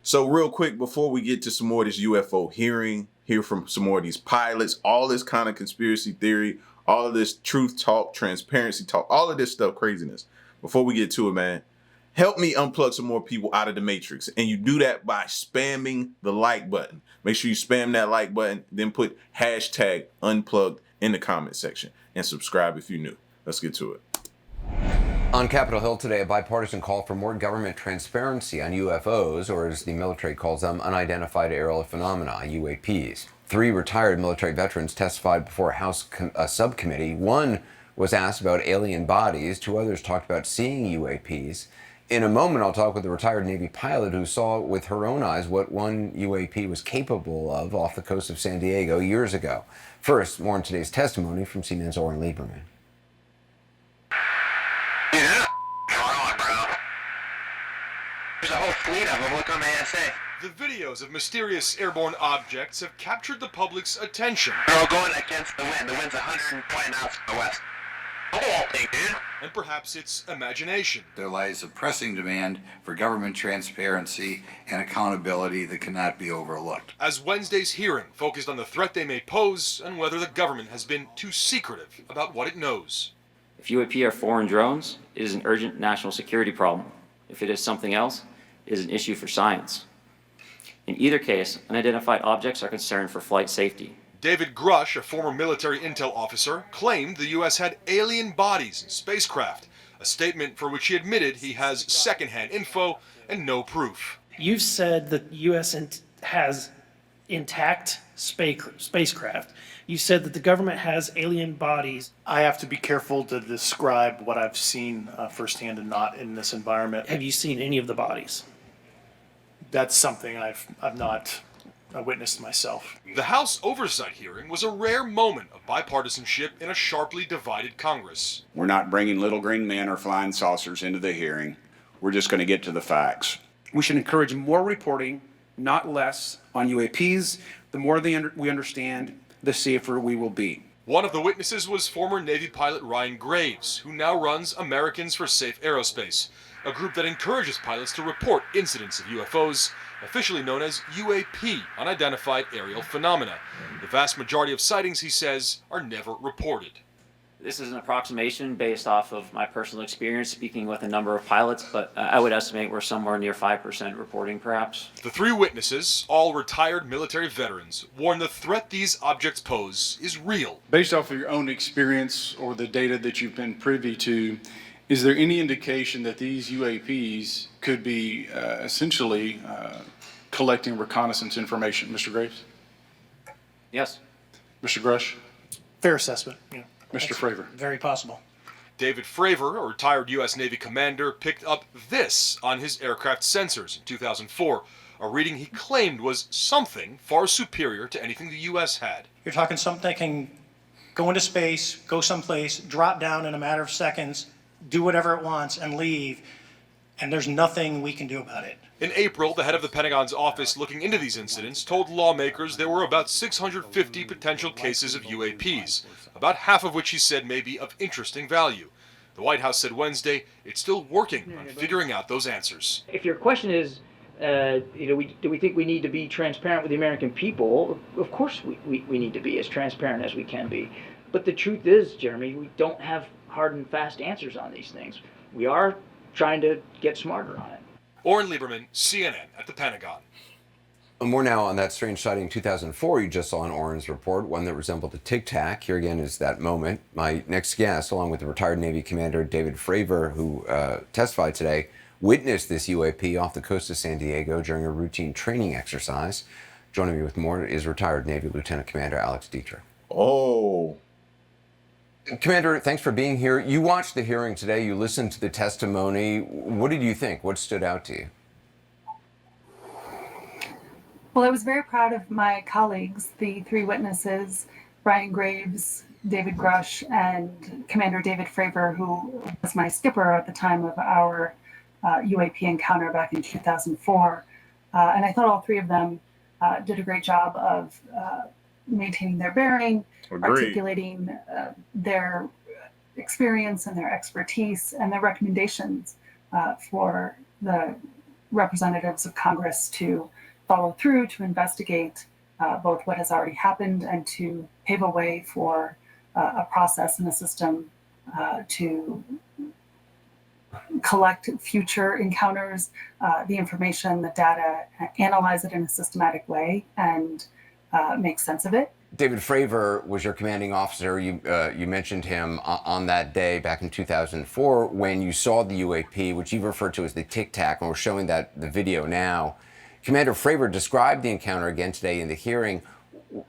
So real quick, before we get to some more of this UFO hearing, hear from some more of these pilots, all this kind of conspiracy theory, all of this truth talk, transparency talk, all of this stuff, craziness. Before we get to it, man, help me unplug some more people out of the matrix. And you do that by spamming the like button. Make sure you spam that like button, then put hashtag unplugged in the comment section and subscribe if you're new. Let's get to it. On Capitol Hill today, a bipartisan call for more government transparency on UFOs, or as the military calls them, unidentified aerial phenomena, UAPs. 3 retired military veterans testified before a House subcommittee. One was asked about alien bodies. 2 others talked about seeing UAPs. In a moment, I'll talk with a retired Navy pilot who saw with her own eyes what one UAP was capable of off the coast of San Diego years ago. First, more on today's testimony from CNN's Oren Lieberman. There's a whole fleet of them. Look on the ASA. The videos of mysterious airborne objects have captured the public's attention. They're all going against the wind. The wind's 120 miles to the west. Look at that thing, dude. And perhaps it's imagination. There lies a pressing demand for government transparency and accountability that cannot be overlooked. As Wednesday's hearing focused on the threat they may pose and whether the government has been too secretive about what it knows. If UAP are foreign drones, it is an urgent national security problem. If it is something else, it is an issue for science. In either case, unidentified objects are concerned for flight safety. David Grush, a former military intel officer, claimed the U.S. had alien bodies in spacecraft, a statement for which he admitted he has secondhand info and no proof. You've said that the U.S. has intact spacecraft. You said that the government has alien bodies. I have to be careful to describe what I've seen firsthand and not in this environment. Have you seen any of the bodies? That's something I've not witnessed myself. The House oversight hearing was a rare moment of bipartisanship in a sharply divided Congress. We're not bringing little green men or flying saucers into the hearing. We're just going to get to the facts. We should encourage more reporting, not less, on UAPs. The more we understand, the safer we will be. One of the witnesses was former Navy pilot Ryan Graves, who now runs Americans for Safe Aerospace, a group that encourages pilots to report incidents of UFOs, officially known as UAP, unidentified aerial phenomena. The vast majority of sightings, he says, are never reported. This is an approximation based off of my personal experience speaking with a number of pilots, but I would estimate we're somewhere near 5% reporting, perhaps. The 3 witnesses, all retired military veterans, warn the threat these objects pose is real. Based off of your own experience or the data that you've been privy to, is there any indication that these UAPs could be essentially collecting reconnaissance information? Mr. Graves? Yes. Mr. Grush? Fair assessment. Yeah. Mr. Fravor? Very possible. David Fravor, a retired U.S. Navy commander, picked up this on his aircraft sensors in 2004, a reading he claimed was something far superior to anything the U.S. had. You're talking something that can go into space, go someplace, drop down in a matter of seconds, do whatever it wants, and leave, and there's nothing we can do about it. In April, the head of the Pentagon's office looking into these incidents told lawmakers there were about 650 potential cases of UAPs, about half of which he said may be of interesting value. The White House said Wednesday it's still working on figuring out those answers. If your question is, do we think we need to be transparent with the American people? Of course we need to be as transparent as we can be. But the truth is, Jeremy, we don't have hard and fast answers on these things. We are trying to get smarter on it. Oren Lieberman, CNN at the Pentagon. More now on that strange sighting in 2004 you just saw in Oren's report, one that resembled a Tic Tac. Here again is that moment. My next guest, along with the retired Navy commander David Fravor, who testified today, witnessed this UAP off the coast of San Diego during a routine training exercise. Joining me with more is retired Navy Lieutenant Commander Alex Dietrich. Oh. Commander, thanks for being here. You watched the hearing today. You listened to the testimony. What did you think? What stood out to you? Well, I was very proud of my colleagues, the 3 witnesses, Ryan Graves, David Grush, and Commander David Fravor, who was my skipper at the time of our UAP encounter back in 2004. And I thought all 3 of them did a great job of maintaining their bearing, articulating their experience and their expertise and their recommendations for the representatives of Congress to follow through, to investigate both what has already happened and to pave a way for a process and a system to collect future encounters, the information, the data, analyze it in a systematic way, and make sense of it. David Fravor was your commanding officer. You mentioned him on that day back in 2004 when you saw the UAP, which you referred to as the Tic Tac, and we're showing the video now. Commander Fravor described the encounter again today in the hearing.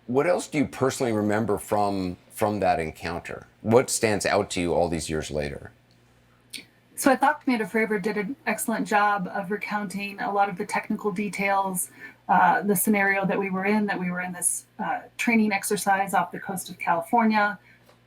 What else do you personally remember from that encounter? What stands out to you all these years later? So I thought Commander Fravor did an excellent job of recounting a lot of the technical details, the scenario that we were in this training exercise off the coast of California.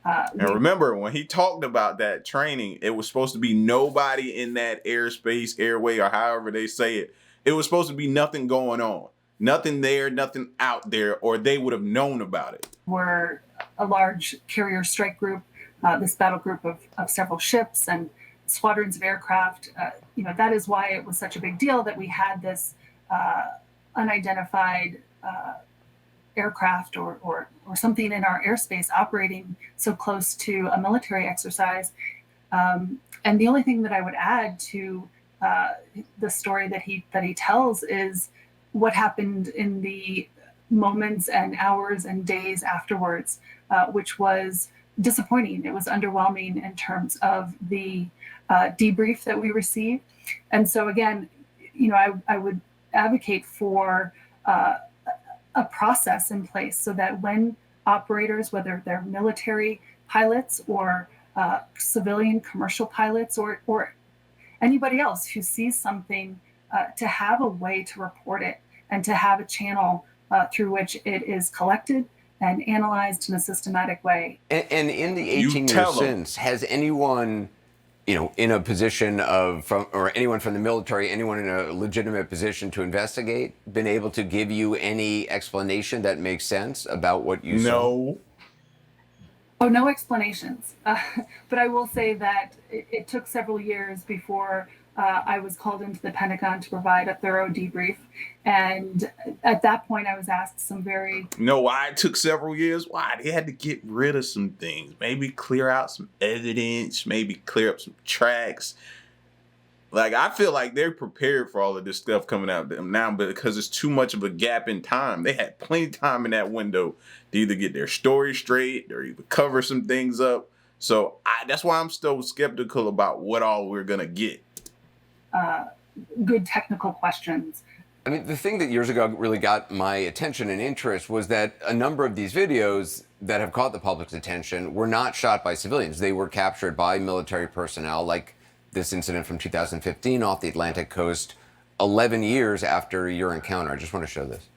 And remember, when he talked about that training, it was supposed to be nobody in that airspace, airway, or however they say it. It was supposed to be nothing going on. Nothing there, nothing out there, or they would have known about it. We're a large carrier strike group, this battle group of several ships and squadrons of aircraft. That is why it was such a big deal that we had this unidentified aircraft or something in our airspace operating so close to a military exercise. And the only thing that I would add to the story that he tells is what happened in the moments and hours and days afterwards, which was disappointing. It was underwhelming in terms of the debrief that we received. And so again, I would advocate for a process in place so that when operators, whether they're military pilots or civilian commercial pilots or anybody else who sees something, to have a way to report it and to have a channel through which it is collected and analyzed in a systematic way. And in the 18 years since, has anyone, in a position or anyone from the military, anyone in a legitimate position to investigate, been able to give you any explanation that makes sense about what you saw? No. Oh, no explanations. But I will say that it took several years before I was called into the Pentagon to provide a thorough debrief. And at that point, I was asked some very... No, why it took several years? Why? They had to get rid of some things. Maybe clear out some evidence. Maybe clear up some tracks. Like, I feel like they're prepared for all of this stuff coming out now, but because it's too much of a gap in time. They had plenty of time in that window to either get their story straight or either cover some things up. So that's why I'm still skeptical about what all we're going to get. Good technical questions. I mean, the thing that years ago really got my attention and interest was that a number of these videos that have caught the public's attention were not shot by civilians. They were captured by military personnel, like this incident from 2015 off the Atlantic coast, 11 years after your encounter. I just want to show this.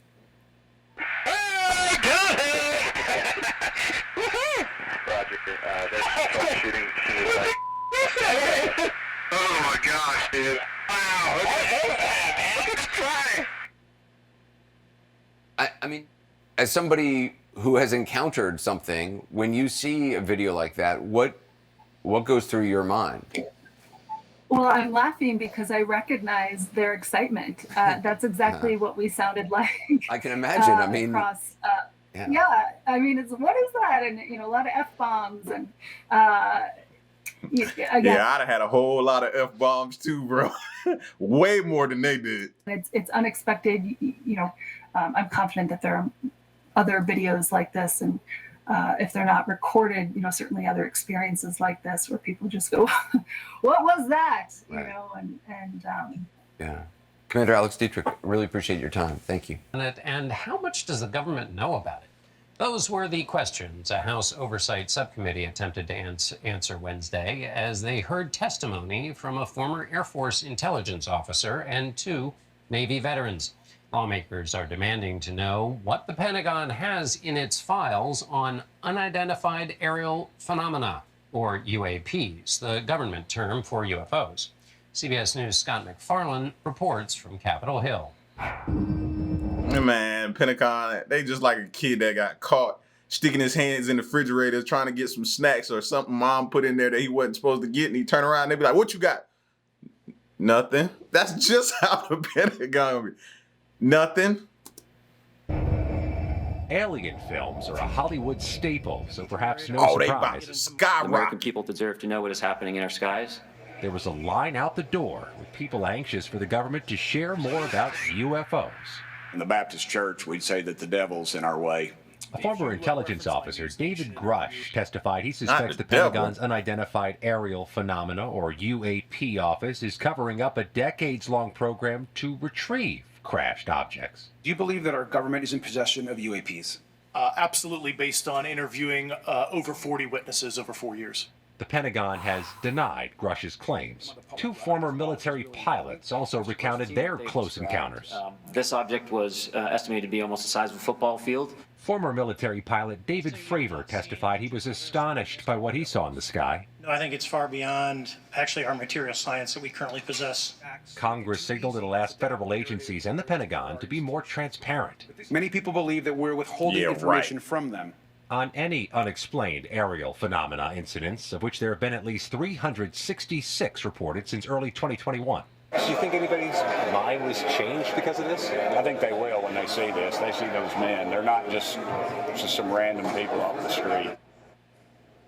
Roger. That's shooting. Oh my gosh, dude. Wow. Let's try. I mean, as somebody who has encountered something, when you see a video like that, what goes through your mind? Well, I'm laughing because I recognize their excitement. That's exactly what we sounded like. I can imagine. I mean, across, I mean, it's what is that? And a lot of F-bombs and again, Yeah, I'd have had a whole lot of F-bombs too, bro. Way more than they did. It's unexpected. I'm confident that there are other videos like this, and if they're not recorded, certainly other experiences like this where people just go, "What was that?" Right. Yeah. Commander Alex Dietrich, really appreciate your time. Thank you. And how much does the government know about it? Those were the questions a House Oversight Subcommittee attempted to answer Wednesday as they heard testimony from a former Air Force intelligence officer and 2 Navy veterans. Lawmakers are demanding to know what the Pentagon has in its files on unidentified aerial phenomena, or UAPs, the government term for UFOs. CBS News' Scott McFarlane reports from Capitol Hill. Man, Pentagon, they just like a kid that got caught sticking his hands in the refrigerator trying to get some snacks or something mom put in there that he wasn't supposed to get, and he turn around and they be like, "What you got?" Nothing. That's just how the Pentagon. Nothing. Alien films are a Hollywood staple, so perhaps no Oh, they about surprise. to skyrocket. American people deserve to know what is happening in our skies. There was a line out the door with people anxious for the government to share more about UFOs. In the Baptist Church, we'd say that the devil's in our way. A former intelligence officer, David Grush, testified he suspects the the devil. Pentagon's Unidentified Aerial Phenomena, or UAP, office is covering up a decades-long program to retrieve crashed objects. Do you believe that our government is in possession of UAPs? Absolutely, based on interviewing over 40 witnesses over 4 years. The Pentagon has denied Grush's claims. Two former military pilots also recounted their close encounters. This object was estimated to be almost the size of a football field. Former military pilot David Fravor testified he was astonished by what he saw in the sky. No, I think it's far beyond actually our material science that we currently possess. Congress signaled it'll ask federal agencies and the Pentagon to be more transparent. Many people believe that we're withholding information from them. On any unexplained aerial phenomena incidents, of which there have been at least 366 reported since early 2021. Do you think anybody's mind was changed because of this? I think they will when they see this. They see those men. They're not just some random people off the street.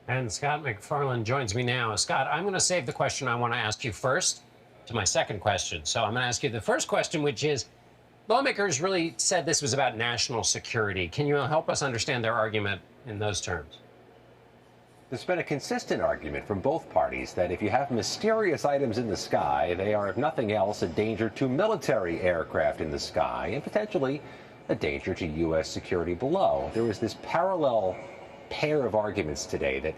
And Scott McFarland joins me now. Scott, I'm going to save the question I want to ask you first to my second question. So I'm going to ask you the first question, which is, lawmakers really said this was about national security. Can you help us understand their argument in those terms? There's been a consistent argument from both parties that if you have mysterious items in the sky, they are, if nothing else, a danger to military aircraft in the sky and potentially a danger to U.S. security below. There was this parallel pair of arguments today that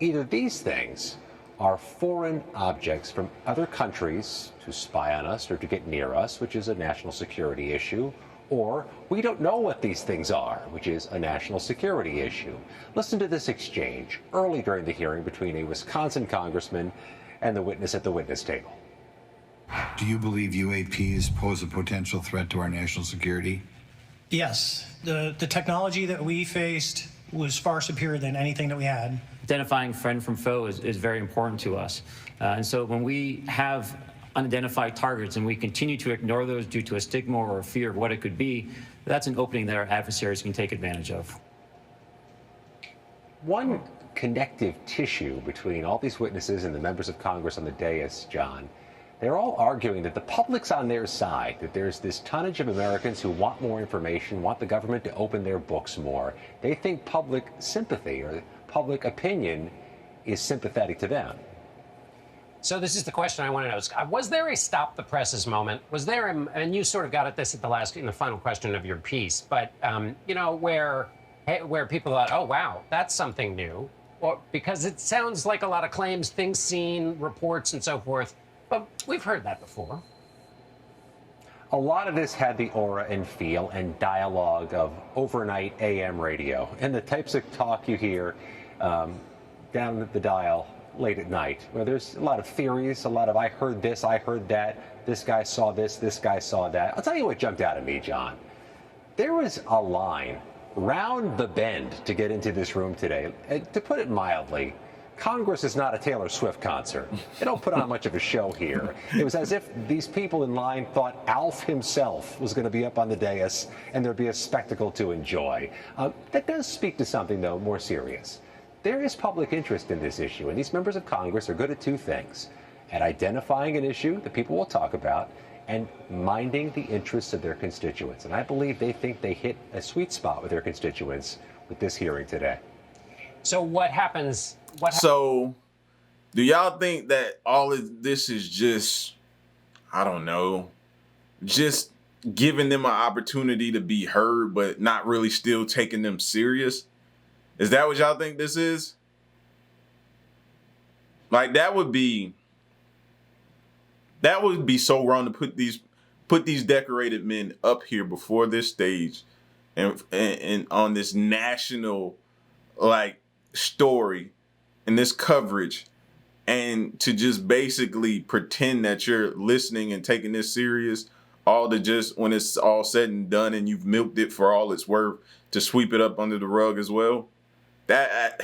either these things are foreign objects from other countries to spy on us or to get near us, which is a national security issue, or we don't know what these things are, which is a national security issue. Listen to this exchange early during the hearing between a Wisconsin congressman and the witness at the witness table. Do you believe UAPs pose a potential threat to our national security? Yes, the technology that we faced was far superior than anything that we had. Identifying friend from foe is very important to us. And so when we have unidentified targets and we continue to ignore those due to a stigma or a fear of what it could be, that's an opening that our adversaries can take advantage of. One connective tissue between all these witnesses and the members of Congress on the dais, John, they're all arguing that the public's on their side, that there's this tonnage of Americans who want more information, want the government to open their books more. They think public sympathy or public opinion is sympathetic to them. So this is the question I want to know. Scott, was there a stop the presses moment? Was there, and you sort of got at this at in the final question of your piece, but you know, where people thought, oh wow, that's something new, or because it sounds like a lot of claims, things seen, reports, and so forth, but we've heard that before. A lot of this had the aura and feel and dialogue of overnight AM radio and the types of talk you hear down at the dial late at night, where there's a lot of theories, a lot of I heard this, I heard that, this guy saw this guy saw that. I'll tell you what jumped out at me, John. There was a line round the bend to get into this room today. To put it mildly, Congress is not a Taylor Swift concert. They don't put on much of a show here. It was as if these people in line thought Alf himself was going to be up on the dais and there'd be a spectacle to enjoy. That does speak to something, though, more serious. There is public interest in this issue, and these members of Congress are good at two things: at identifying an issue that people will talk about and minding the interests of their constituents. And I believe they think they hit a sweet spot with their constituents with this hearing today. So what happens? So do y'all think that all of this is just, I don't know, just giving them an opportunity to be heard, but not really still taking them serious? Is that what y'all think this is? Like, that would be so wrong to put these decorated men up here before this stage and on this national like story and this coverage, and to just basically pretend that you're listening and taking this serious, all to just, when it's all said and done and you've milked it for all it's worth, to sweep it up under the rug as well. That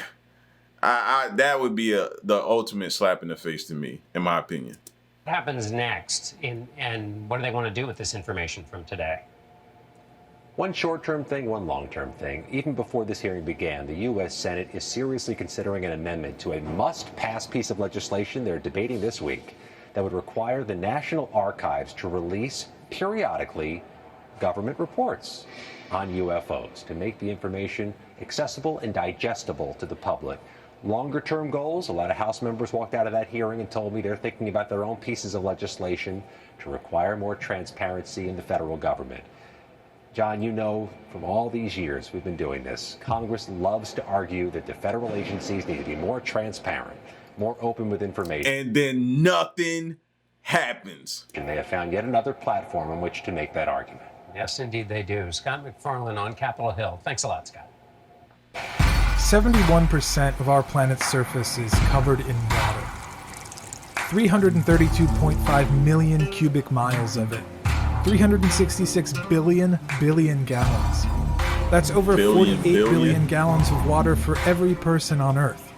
would be the ultimate slap in the face to me, in my opinion. What happens next, and what do they want to do with this information from today? One short-term thing, one long-term thing. Even before this hearing began, the U.S. Senate is seriously considering an amendment to a must-pass piece of legislation they're debating this week that would require the National Archives to release periodically government reports on UFOs to make the information accessible and digestible to the public. Longer-term goals, a lot of House members walked out of that hearing and told me they're thinking about their own pieces of legislation to require more transparency in the federal government. John, you know from all these years we've been doing this, Congress loves to argue that the federal agencies need to be more transparent, more open with information. And then nothing happens. And they have found yet another platform on which to make that argument. Yes, indeed they do. Scott McFarlane on Capitol Hill. Thanks a lot, Scott. 71% of our planet's surface is covered in water. 332.5 million cubic miles of it. 366 billion gallons. That's over 48 billion gallons of water for every person on Earth.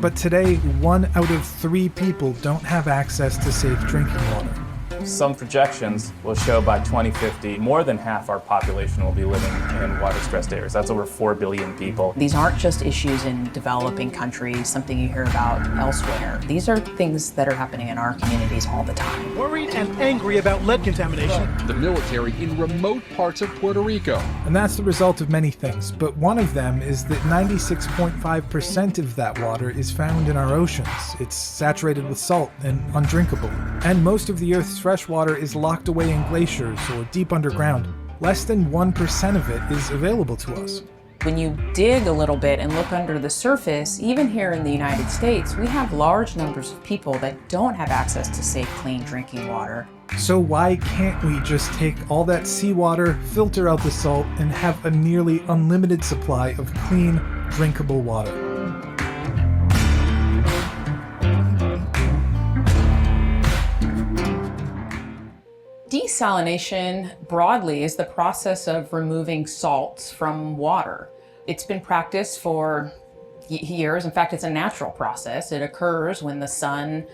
But today, 1 out of 3 people don't have access to safe drinking water. Some projections will show by 2050, more than half our population will be living in water-stressed areas. That's over 4 billion people. These aren't just issues in developing countries, something you hear about elsewhere. These are things that are happening in our communities all the time. Worried and angry about lead contamination. The military in remote parts of Puerto Rico. And that's the result of many things, but one of them is that 96.5% of that water is found in our oceans. It's saturated with salt and undrinkable. And most of the Earth's fresh water is locked away in glaciers or deep underground. Less than 1% of it is available to us. When you dig a little bit and look under the surface, even here in the United States, we have large numbers of people that don't have access to safe, clean drinking water. So why can't we just take all that seawater, filter out the salt, and have a nearly unlimited supply of clean, drinkable water? Desalination, broadly, is the process of removing salts from water. It's been practiced for years. In fact, it's a natural process. It occurs when the sun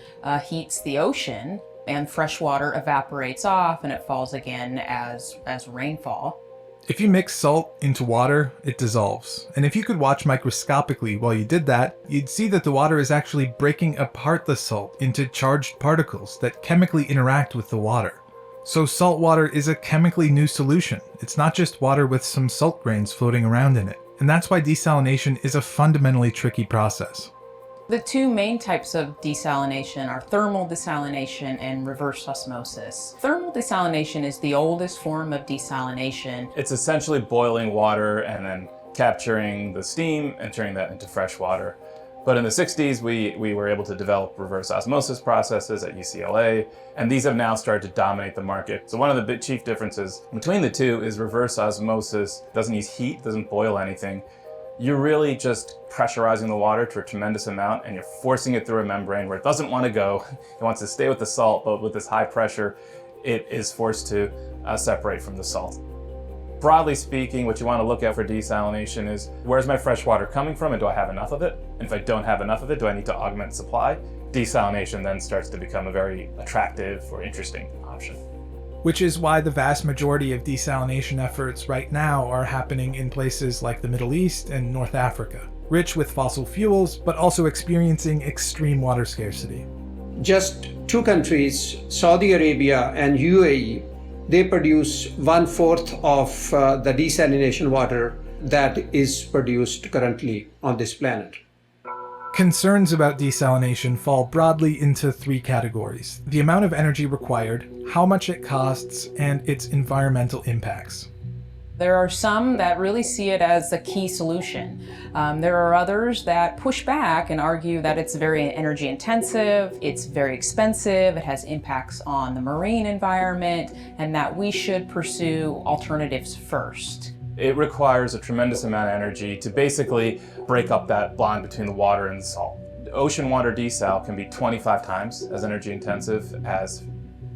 heats the ocean and fresh water evaporates off and it falls again as rainfall. If you mix salt into water, it dissolves. And if you could watch microscopically while you did that, you'd see that the water is actually breaking apart the salt into charged particles that chemically interact with the water. So salt water is a chemically new solution. It's not just water with some salt grains floating around in it. And that's why desalination is a fundamentally tricky process. The two main types of desalination are thermal desalination and reverse osmosis. Thermal desalination is the oldest form of desalination. It's essentially boiling water and then capturing the steam and turning that into fresh water. But in the 60s, we were able to develop reverse osmosis processes at UCLA, and these have now started to dominate the market. So one of the big chief differences between the two is reverse osmosis doesn't use heat, doesn't boil anything. You're really just pressurizing the water to a tremendous amount, and you're forcing it through a membrane where it doesn't want to go. It wants to stay with the salt, but with this high pressure, it is forced to separate from the salt. Broadly speaking, what you want to look at for desalination is, where's my fresh water coming from and do I have enough of it? And if I don't have enough of it, do I need to augment supply? Desalination then starts to become a very attractive or interesting option. Which is why the vast majority of desalination efforts right now are happening in places like the Middle East and North Africa, rich with fossil fuels, but also experiencing extreme water scarcity. Just 2 countries, Saudi Arabia and UAE, they produce 1/4 of the desalination water that is produced currently on this planet. Concerns about desalination fall broadly into 3 categories: the amount of energy required, how much it costs, and its environmental impacts. There are some that really see it as a key solution. There are others that push back and argue that it's very energy intensive, it's very expensive, it has impacts on the marine environment, and that we should pursue alternatives first. It requires a tremendous amount of energy to basically break up that bond between the water and the salt. Ocean water desal can be 25 times as energy intensive as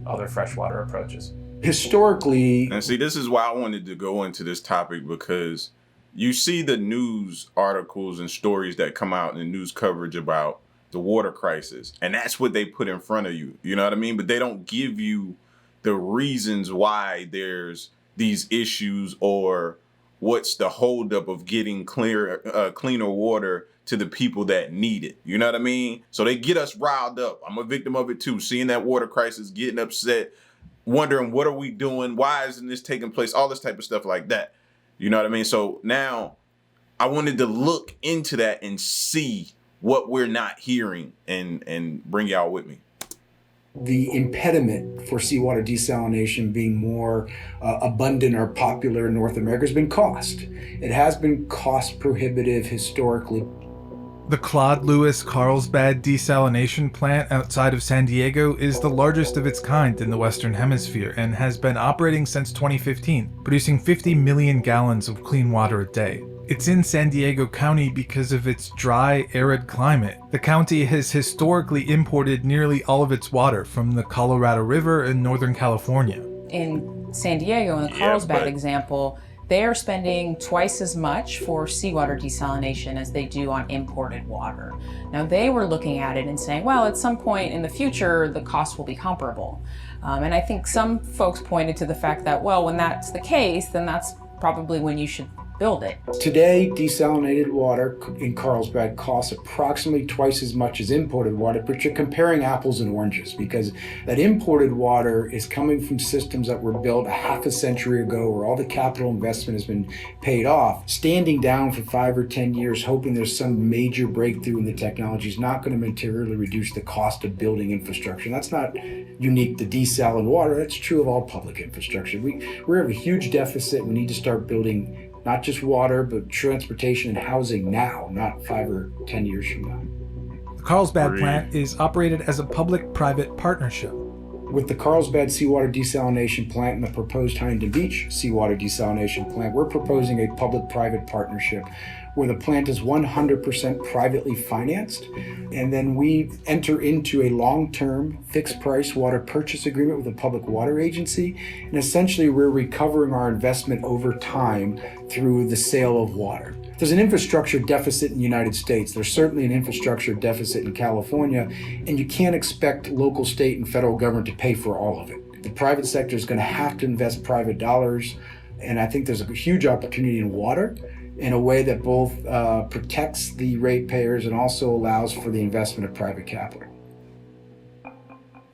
other freshwater approaches. Historically, and see, this is why I wanted to go into this topic, because you see the news articles and stories that come out in news coverage about the water crisis. And that's what they put in front of you. You know what I mean? But they don't give you the reasons why there's these issues or what's the holdup of getting cleaner water to the people that need it. You know what I mean? So they get us riled up. I'm a victim of it too. Seeing that water crisis, getting upset, wondering what are we doing? Why isn't this taking place? All this type of stuff like that. You know what I mean? So now I wanted to look into that and see what we're not hearing and bring y'all with me. The impediment for seawater desalination being more abundant or popular in North America has been cost. It has been cost prohibitive historically. The Claude Lewis Carlsbad desalination plant outside of San Diego is the largest of its kind in the Western Hemisphere and has been operating since 2015, producing 50 million gallons of clean water a day. It's in San Diego County because of its dry, arid climate. The county has historically imported nearly all of its water from the Colorado River in Northern California. In San Diego, in the Carlsbad example, they are spending twice as much for seawater desalination as they do on imported water. Now, they were looking at it and saying, well, at some point in the future, the cost will be comparable. And I think some folks pointed to the fact that, well, when that's the case, then that's probably when you should build it. Today, desalinated water in Carlsbad costs approximately twice as much as imported water, but you're comparing apples and oranges because that imported water is coming from systems that were built a half a century ago where all the capital investment has been paid off. Standing down for 5 or 10 years hoping there's some major breakthrough in the technology is not going to materially reduce the cost of building infrastructure. And that's not unique to desal and water. That's true of all public infrastructure. We have a huge deficit. We need to start building not just water, but transportation and housing now, not 5 or 10 years from now. The Carlsbad plant is operated as a public-private partnership. With the Carlsbad seawater desalination plant and the proposed Huntington Beach seawater desalination plant, we're proposing a public-private partnership where the plant is 100% privately financed, and then we enter into a long-term fixed-price water purchase agreement with the Public Water Agency, and essentially we're recovering our investment over time through the sale of water. There's an infrastructure deficit in the United States. There's certainly an infrastructure deficit in California, and you can't expect local, state, and federal government to pay for all of it. The private sector is going to have to invest private dollars, and I think there's a huge opportunity in water in a way that both protects the ratepayers and also allows for the investment of private capital.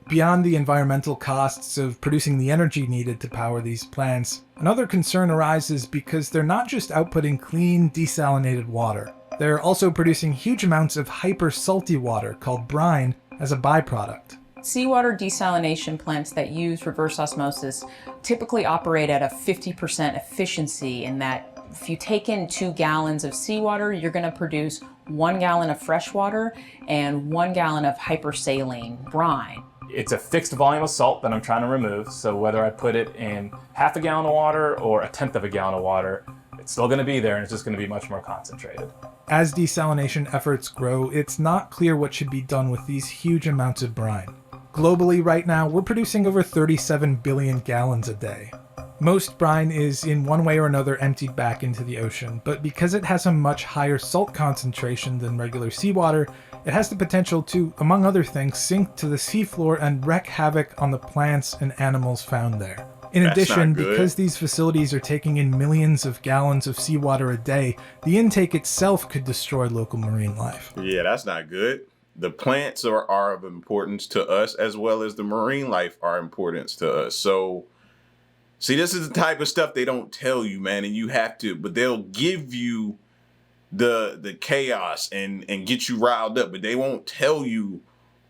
Beyond the environmental costs of producing the energy needed to power these plants, another concern arises because they're not just outputting clean, desalinated water. They're also producing huge amounts of hyper-salty water called brine as a byproduct. Seawater desalination plants that use reverse osmosis typically operate at a 50% efficiency in that if you take in 2 gallons of seawater, you're going to produce 1 gallon of fresh water and 1 gallon of hypersaline brine. It's a fixed volume of salt that I'm trying to remove, so whether I put it in half a gallon of water or a tenth of a gallon of water, it's still going to be there and it's just going to be much more concentrated. As desalination efforts grow, it's not clear what should be done with these huge amounts of brine. Globally right now, we're producing over 37 billion gallons a day. Most brine is in one way or another emptied back into the ocean, but because it has a much higher salt concentration than regular seawater, it has the potential to, among other things, sink to the seafloor and wreak havoc on the plants and animals found there. In addition, because these facilities are taking in millions of gallons of seawater a day, the intake itself could destroy local marine life. Yeah, that's not good. The plants are of importance to us as well as the marine life are importance to us. So, see, this is the type of stuff they don't tell you, man, and you have to, but they'll give you the chaos and get you riled up, but they won't tell you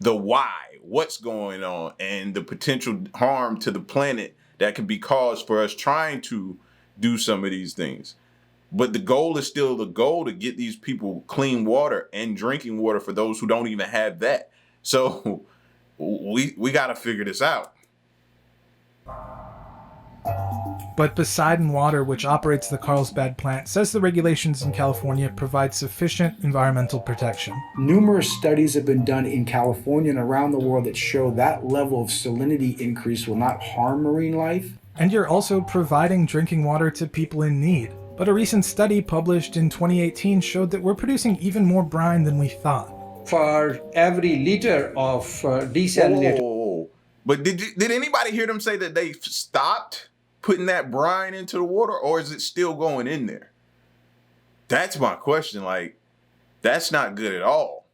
the why, what's going on, and the potential harm to the planet that can be caused for us trying to do some of these things. But the goal is still the goal to get these people clean water and drinking water for those who don't even have that. So we got to figure this out. But Poseidon Water, which operates the Carlsbad plant, says the regulations in California provide sufficient environmental protection. Numerous studies have been done in California and around the world that show that level of salinity increase will not harm marine life. And you're also providing drinking water to people in need. But a recent study published in 2018 showed that we're producing even more brine than we thought. for every liter of desalinated. Whoa. But did anybody hear them say that they stopped putting that brine into the water, or is it still going in there? That's my question. Like, that's not good at all.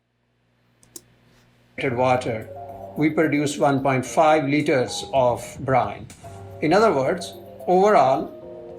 Water, we produce 1.5 liters of brine. In other words, overall,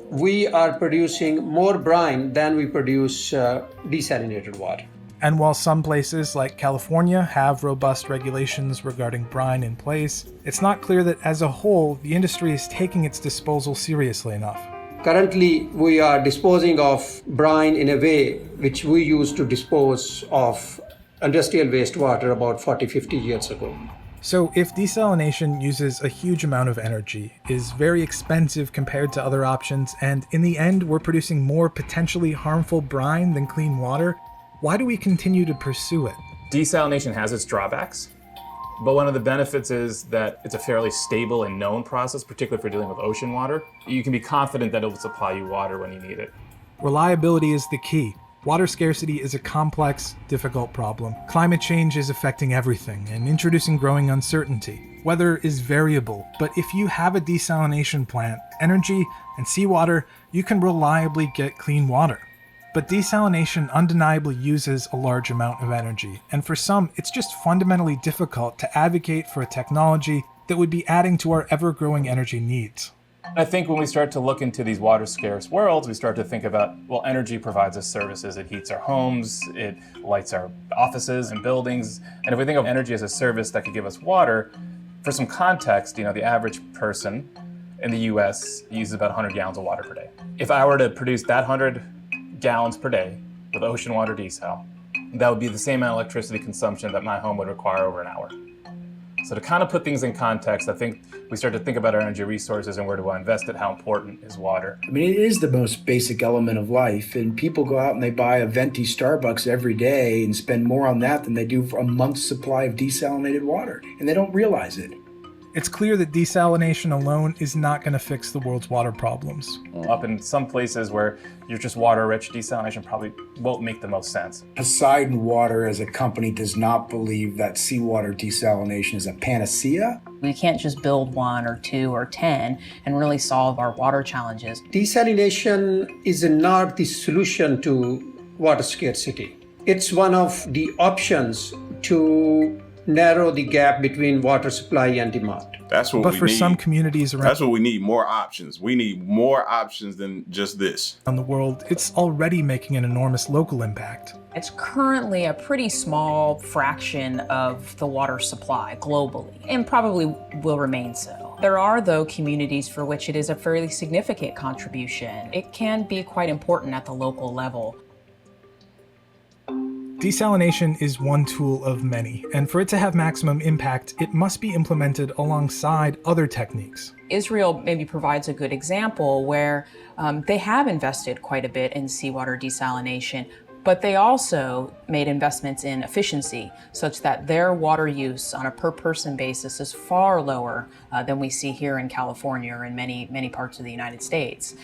we are producing more brine than we produce desalinated water. And while some places like California have robust regulations regarding brine in place, it's not clear that as a whole, the industry is taking its disposal seriously enough. Currently, we are disposing of brine in a way which we used to dispose of industrial wastewater about 40-50 years ago. So if desalination uses a huge amount of energy, is very expensive compared to other options, and in the end we're producing more potentially harmful brine than clean water, why do we continue to pursue it? Desalination has its drawbacks, but one of the benefits is that it's a fairly stable and known process, particularly if you're dealing with ocean water. You can be confident that it will supply you water when you need it. Reliability is the key. Water scarcity is a complex, difficult problem. Climate change is affecting everything and introducing growing uncertainty. Weather is variable, but if you have a desalination plant, energy, and seawater, you can reliably get clean water. But desalination undeniably uses a large amount of energy, and for some, it's just fundamentally difficult to advocate for a technology that would be adding to our ever-growing energy needs. I think when we start to look into these water scarce worlds, we start to think about, well, energy provides us services. It heats our homes, it lights our offices and buildings. And if we think of energy as a service that could give us water, for some context, the average person in the US uses about 100 gallons of water per day. If I were to produce that 100 gallons per day with ocean water desal, that would be the same amount of electricity consumption that my home would require over an hour. So to kind of put things in context, I think we start to think about our energy resources and where do I invest it, how important is water. I mean, it is the most basic element of life, and people go out and they buy a venti Starbucks every day and spend more on that than they do for a month's supply of desalinated water, and they don't realize it. It's clear that desalination alone is not going to fix the world's water problems. Up in some places where you're just water rich, desalination probably won't make the most sense. Poseidon Water as a company does not believe that seawater desalination is a panacea. We can't just build 1 or 2 or 10 and really solve our water challenges. Desalination is not the solution to water scarcity. It's one of the options to narrow the gap between water supply and demand. That's what we need. But for some communities around... That's what we need, more options. We need more options than just this. ...around the world, it's already making an enormous local impact. It's currently a pretty small fraction of the water supply globally, and probably will remain so. There are, though, communities for which it is a fairly significant contribution. It can be quite important at the local level. Desalination is one tool of many, and for it to have maximum impact, it must be implemented alongside other techniques. Israel maybe provides a good example where they have invested quite a bit in seawater desalination, but they also made investments in efficiency such that their water use on a per person basis is far lower than we see here in California or in many parts of the United States.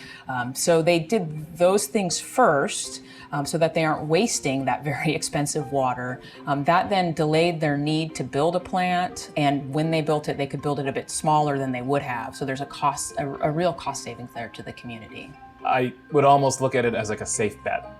So they did those things first so that they aren't wasting that very expensive water. That then delayed their need to build a plant, and when they built it, they could build it a bit smaller than they would have. So there's a real cost savings there to the community. I would almost look at it as like a safe bet.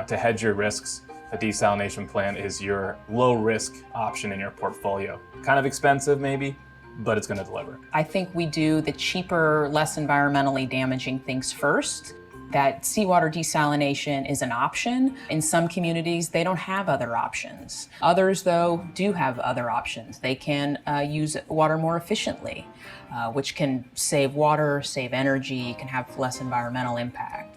To hedge your risks, a desalination plant is your low-risk option in your portfolio. Kind of expensive, maybe, but it's going to deliver. I think we do the cheaper, less environmentally damaging things first. That seawater desalination is an option. In some communities, they don't have other options. Others, though, do have other options. They can use water more efficiently, which can save water, save energy, can have less environmental impact.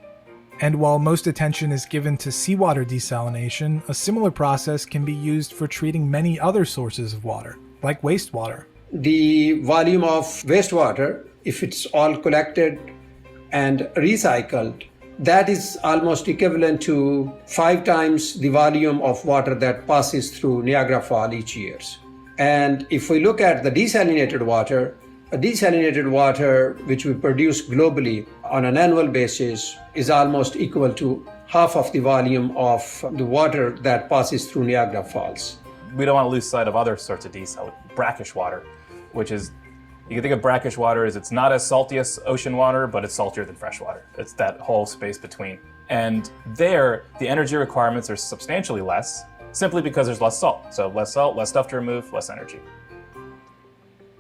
And while most attention is given to seawater desalination, a similar process can be used for treating many other sources of water, like wastewater. The volume of wastewater, if it's all collected and recycled, that is almost equivalent to 5 times the volume of water that passes through Niagara Falls each year. And if we look at the desalinated water, a desalinated water which we produce globally on an annual basis is almost equal to half of the volume of the water that passes through Niagara Falls. we don't want to lose sight of other sorts of desal, brackish water, which is, you can think of brackish water as it's not as salty as ocean water, but it's saltier than fresh water. It's that whole space between. And there, the energy requirements are substantially less, simply because there's less salt. So less salt, less stuff to remove, less energy.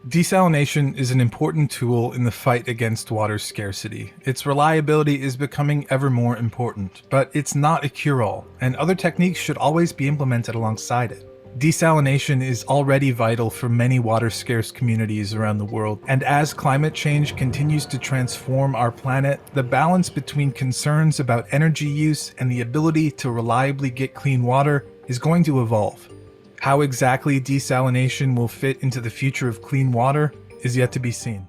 Desalination is an important tool in the fight against water scarcity. Its reliability is becoming ever more important, but it's not a cure-all, and other techniques should always be implemented alongside it. Desalination is already vital for many water-scarce communities around the world, and as climate change continues to transform our planet, the balance between concerns about energy use and the ability to reliably get clean water is going to evolve. How exactly desalination will fit into the future of clean water is yet to be seen.